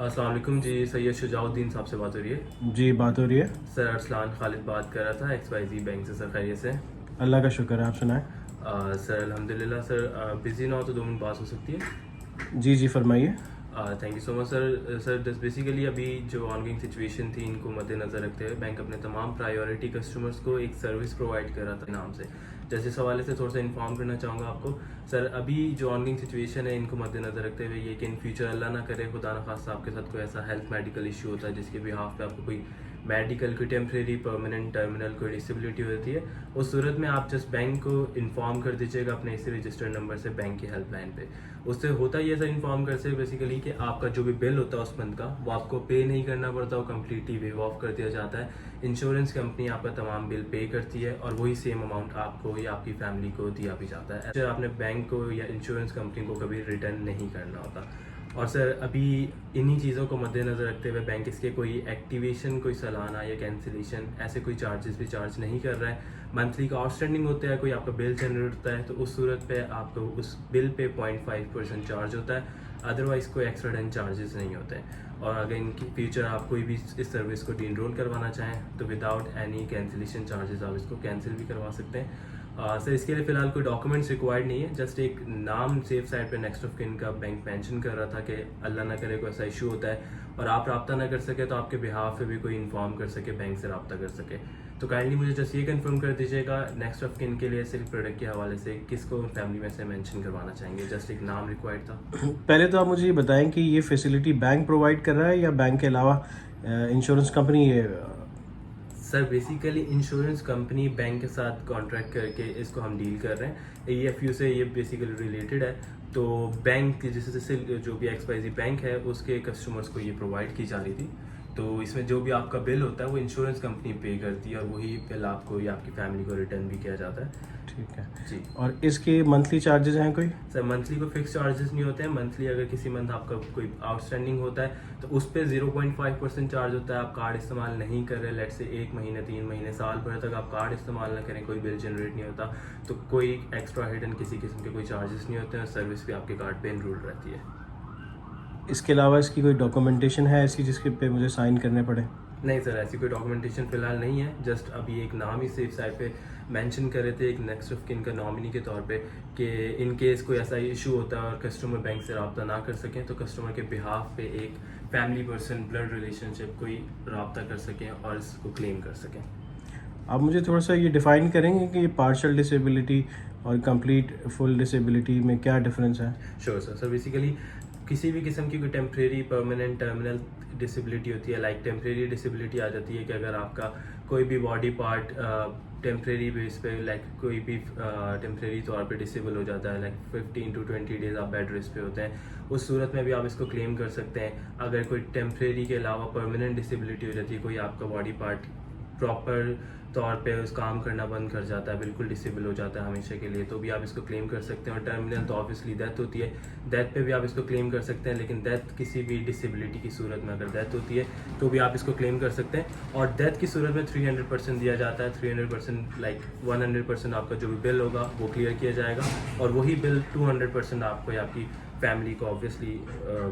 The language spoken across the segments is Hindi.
अस्सलाम वालेकुम जी। सैयद शुजाउद्दीन साहब से बात हो रही है? जी, बात हो रही है। सर अरसलान खालिद बात कर रहा था XYZ बैंक से। सर खैरियत से? अल्लाह का शुक्र है, आप सुनाएं। सर अल्हम्दुलिल्लाह। सर बिज़ी ना हो तो 2 मिनट बात हो सकती है? जी जी, फरमाइए। Thank you so much sir. Sir दस बेसिकली अभी जो ऑनगोइंग सिचुएशन थी, इनको मद्देनज़र रखते हुए बैंक अपने तमाम प्रायोरिटी कस्टमर्स को एक सर्विस प्रोवाइड कर रहा था नाम से। जैसे इस हवाले से थोड़ा सा इन्फॉर्म करना चाहूँगा आपको। सर अभी जो ऑनगोइंग सिचुएशन है, इनको मद्देनज़र रखते हुए ये कि इन फ्यूचर अल्लाह ना करे, खुदा न खास्ता आपके साथ कोई ऐसा हेल्थ मेडिकल इशू होता है जिसके बिहाफ पे आपको कोई मेडिकल, कोई टेम्प्रेरी, परमानेंट, टर्मिनल कोई डिसेबिलिटी होती है, उस सूरत में आप जस्ट बैंक को इन्फॉर्म कर दीजिएगा अपने इसी रजिस्टर्ड नंबर से बैंक की हेल्पलाइन पे। उससे होता ही है सर, इन्फॉर्म कर से बेसिकली कि आपका जो भी बिल होता है उस मंथ का, वो आपको पे नहीं करना पड़ता, वो कम्प्लीटली वेव ऑफ कर दिया जाता है। इंश्योरेंस कंपनी आपका तमाम बिल पे करती है और वही सेम अमाउंट आपको या आपकी फैमिली को दिया भी जाता है। ऐसे आपने बैंक को या इंश्योरेंस कंपनी को कभी रिटर्न नहीं करना होता। और सर अभी इन्हीं चीज़ों को मद्देनज़र रखते हुए बैंक इसके कोई एक्टिवेशन, कोई सालाना या कैंसिलेशन ऐसे कोई चार्जेस भी चार्ज नहीं कर रहा है। मंथली का आउटस्टैंडिंग होता है, कोई आपका बिल जनरेट होता है तो उस सूरत पे आपको उस बिल पे 0.5% चार्ज होता है, अदरवाइज़ कोई एक्स्ट्रा डेन चार्जेस नहीं होते हैं। और अगर इनकी फ्यूचर आप कोई भी इस सर्विस को डी एनरोल करवाना चाहें तो विदाउट एनी कैंसिलेशन चार्जेस आप इसको कैंसिल भी करवा सकते हैं। सर इसके लिए फ़िलहाल कोई डॉक्यूमेंट्स रिक्वायर्ड नहीं है, जस्ट एक नाम सेफ साइड पे नेक्स्ट ऑफ किन का बैंक मेंशन कर रहा था कि अल्लाह ना करे कोई ऐसा इशू होता है और आप रब्ता ना कर सके तो आपके बिहाफ पे भी कोई इन्फॉर्म कर सके, बैंक से रब्ता कर सके। तो काइंडली मुझे जस्ट ये कंफर्म कर दीजिएगा नेक्स्ट ऑफ किन के लिए सिर्फ प्रोडक्ट के हवाले से किसको फैमिली में से मेंशन करवाना चाहेंगे, जस्ट एक नाम रिक्वायर्ड था। पहले तो आप मुझे ये बताएं कि ये फैसिलिटी बैंक प्रोवाइड कर रहा है या बैंक के अलावा इंश्योरेंस कंपनी ये sir basically insurance company bank के साथ कॉन्ट्रैक्ट करके इसको हम डील कर रहे हैं। EFU से ये बेसिकली रिलेटेड है। तो बैंक जैसे जो भी XYZ बैंक है उसके कस्टमर्स को ये प्रोवाइड की जा रही थी। तो इसमें जो भी आपका बिल होता है वो इंश्योरेंस कंपनी पे करती है और वही बिल आपको या आपकी फैमिली को रिटर्न भी किया जाता है। ठीक है जी। और इसके मंथली चार्जेस हैं कोई? सर मंथली को फिक्स चार्जेस नहीं होते हैं। मंथली अगर किसी मंथ आपका कोई आउटस्टैंडिंग होता है तो उस पर 0.5% चार्ज होता है। आप कार्ड इस्तेमाल नहीं कर रहे, लेट से 1 महीने, 3 महीने, साल भर तक आप कार्ड इस्तेमाल ना करें, कोई बिल जनरेट नहीं होता तो कोई एक्स्ट्रा हिडन किसी किस्म के कोई चार्जेस नहीं होते हैं। सर्विस भी आपके कार्ड पे इनरोल रहती है। इसके अलावा इसकी कोई डॉक्यूमेंटेशन है ऐसी जिसके पे मुझे साइन करने पड़े? नहीं सर, ऐसी कोई डॉक्यूमेंटेशन फिलहाल नहीं है। जस्ट अभी एक नाम ही सेफ साइड पे मेंशन कर रहे थे एक नेक्स्ट ऑफ किन का नॉमिनी के तौर पे कि इन केस कोई ऐसा इशू होता है और कस्टमर बैंक से रब्ता ना कर सकें तो कस्टमर के बिहाफ पे एक फैमिली पर्सन, ब्लड रिलेशनशिप कोई रब्ता कर सकें और इसको क्लेम कर सकें। आप मुझे थोड़ा सा ये डिफाइन करेंगे कि पार्शियल डिसेबिलिटी और कंप्लीट फुल डिसेबिलिटी में क्या डिफरेंस है? Sure sir. सर बेसिकली किसी भी किस्म की कोई टेम्प्रेरी, परमानेंट, टर्मिनल डिसेबिलिटी होती है। लाइक टेम्प्रेरी डिसेबिलिटी आ जाती है कि अगर आपका कोई भी बॉडी पार्ट टेम्प्रेरी बेस पे, लाइक कोई भी टेम्प्रेरी तौर पे डिसेबल हो जाता है, लाइक 15 to 20 डेज आप बेड रेस्ट पे होते हैं, उस सूरत में भी आप इसको क्लेम कर सकते हैं। अगर कोई टेम्प्रेरी के अलावा परमानेंट डिसेबिलिटी हो जाती है, कोई आपका बॉडी पार्ट प्रॉपर तौर पे उस काम करना बंद कर जाता है, बिल्कुल डिसेबल हो जाता है हमेशा के लिए, तो भी आप इसको क्लेम कर सकते हैं। और टर्मिनल तो ऑब्वियसली डेथ होती है, डेथ पे भी आप इसको क्लेम कर सकते हैं। लेकिन डेथ किसी भी डिसेबिलिटी की सूरत में अगर डेथ होती है तो भी आप इसको क्लेम कर सकते हैं। और डेथ की सूरत में 300% दिया जाता है। 300% लाइक 100% आपका जो भी बिल होगा वो क्लियर किया जाएगा और वही बिल 200% आपको या आपकी फैमिली को ऑब्वियसली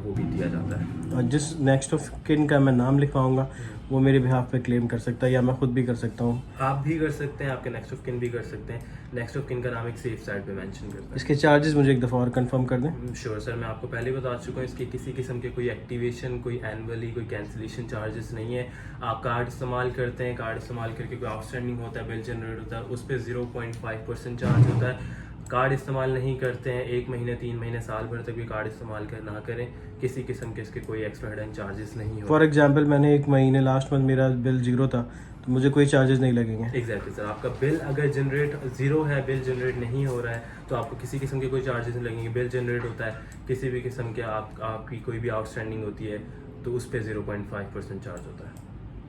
वो भी दिया जाता है। और जिस नेक्स्ट ऑफ किन का मैं नाम लिखवाऊंगा वो मेरे बिहाफ पे क्लेम कर सकता है या मैं खुद भी कर सकता हूँ? आप भी कर सकते हैं, आपके नेक्स्ट ऑफ किन भी कर सकते हैं। नेक्स्ट ऑफ किन का नाम एक सेफ साइड पे मेंशन करता है। इसके चार्जेस मुझे एक दफ़ा और कंफर्म कर दें। श्योर सर, मैं आपको पहले बता चुका हूँ इसके किसी किस्म के कोई एक्टिवेशन, कोई एनुअली कोई कैंसिलेशन चार्जेस नहीं है। आप कार्ड इस्तेमाल करते हैं, कार्ड इस्तेमाल करके कोई आउटस्टैंडिंग होता है, बिल जनरेट होता है, उस पर 0.5% चार्ज होता है। कार्ड इस्तेमाल नहीं करते हैं, 1 महीने, 3 महीने, साल भर तक भी कार्ड इस्तेमाल ना करें, किसी किस्म के इसके कोई एक्स्ट्रा हिडन चार्जेस नहीं होते। फॉर एग्जांपल मैंने 1 महीने लास्ट मंथ मेरा बिल 0 था तो मुझे कोई चार्जेस नहीं लगेंगे? एग्जैक्टली सर, आपका बिल अगर जनरेट 0 है, बिल जनरेट नहीं हो रहा है तो आपको किसी किस्म के कोई चार्जेस नहीं लगेंगे। बिल जनरेट होता है, किसी भी किस्म के आपकी कोई भी आउटस्टैंडिंग होती है तो उस पर 0.5% चार्ज होता है।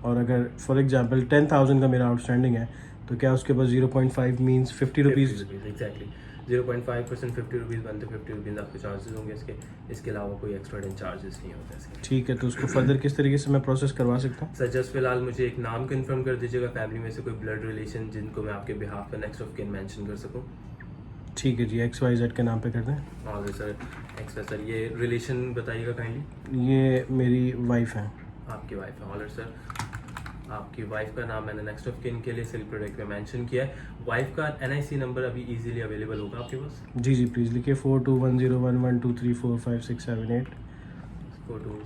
और अगर फॉर एग्जांपल 10,000 का मेरा आउटस्टैंडिंग है तो क्या उसके पास 0.5 मीन्स 50 रुपीज़? एग्जैक्टली 0.5% 50 रुपीज़ बनते, 50 रुपीज़ आपके चार्जेस होंगे इसके अलावा कोई एक्स्ट्रा डेन चार्जेस नहीं होते इसके। ठीक है, तो उसको फर्दर किस तरीके से मैं प्रोसेस करवा सकता हूँ? सर जस्ट फिलहाल मुझे एक नाम कंफर्म कर दीजिएगा फैमिली में से कोई ब्लड रिलेशन जिनको मैं आपके बिहाफ पे नेक्स्ट ऑफ किन मेंशन कर सकूँ। ठीक है जी, XYZ के नाम पे कर दें। और सर सर ये रिलेशन बताइएगा काइंडली। ये मेरी वाइफ है। आपकी वाइफ है। ऑलराइट सर, आपकी वाइफ का नाम मैंने नेक्स्ट ऑफ किन के लिए सिल्क प्रोडक्ट में मेंशन किया है। वाइफ का NIC नंबर अभी इजीली अवेलेबल होगा आपके पास? जी जी, प्लीज़ लिखिए 421011234567 फोटो।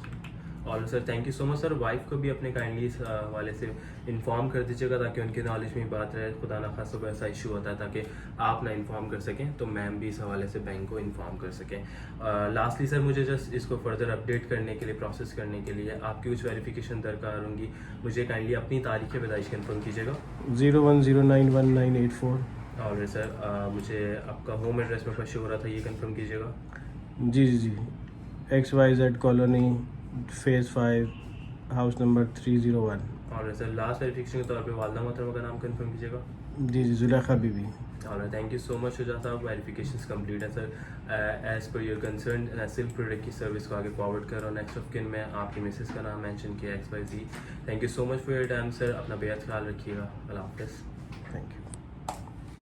और sir thank you so much sir. Wife को भी अपने काइंडली इस हवाले से इन्फॉर्म कर दीजिएगा ताकि उनके नॉलेज में बात रहे। खुदा ना खासा कोई ऐसा इशू होता है ताकि आप ना इन्फॉर्म कर सकें तो मैम भी इस हवाले से बैंक को इन्फॉर्म कर सकें। लास्टली सर मुझे जस्ट इसको फर्दर अपडेट करने के लिए, प्रोसेस करने के लिए आपकी कुछ वेरिफिकेशन दरकार होंगी। मुझे काइंडली अपनी तारीख पैदाइश कन्फर्म कीजिएगा। 01091984। और सर मुझे आपका होम एड्रेस में कुछ हो रहा था ये कंफर्म कीजिएगा। जी जी जी, XYZ colony, phase 5, house number 301। और सर लास्ट वेरिफिकेशन के तौर पे वालदा मोहतरमा का नाम कंफर्म कीजिएगा। जी जी, जुलेखा बीबी। और thank you so much Shuja Sahab. Verification complete है sir. As per your concern silk product की सर्विस को आगे फॉरवर्ड कर रहा हूँ। नेक्स्ट ऑफ किन में आपकी मिसेस का नाम मेंशन किया XYZ। Thank you so much for your time sir. अपना बेहद ख्याल रखिएगा। अल्लाह हाफ़िज़। Thank you.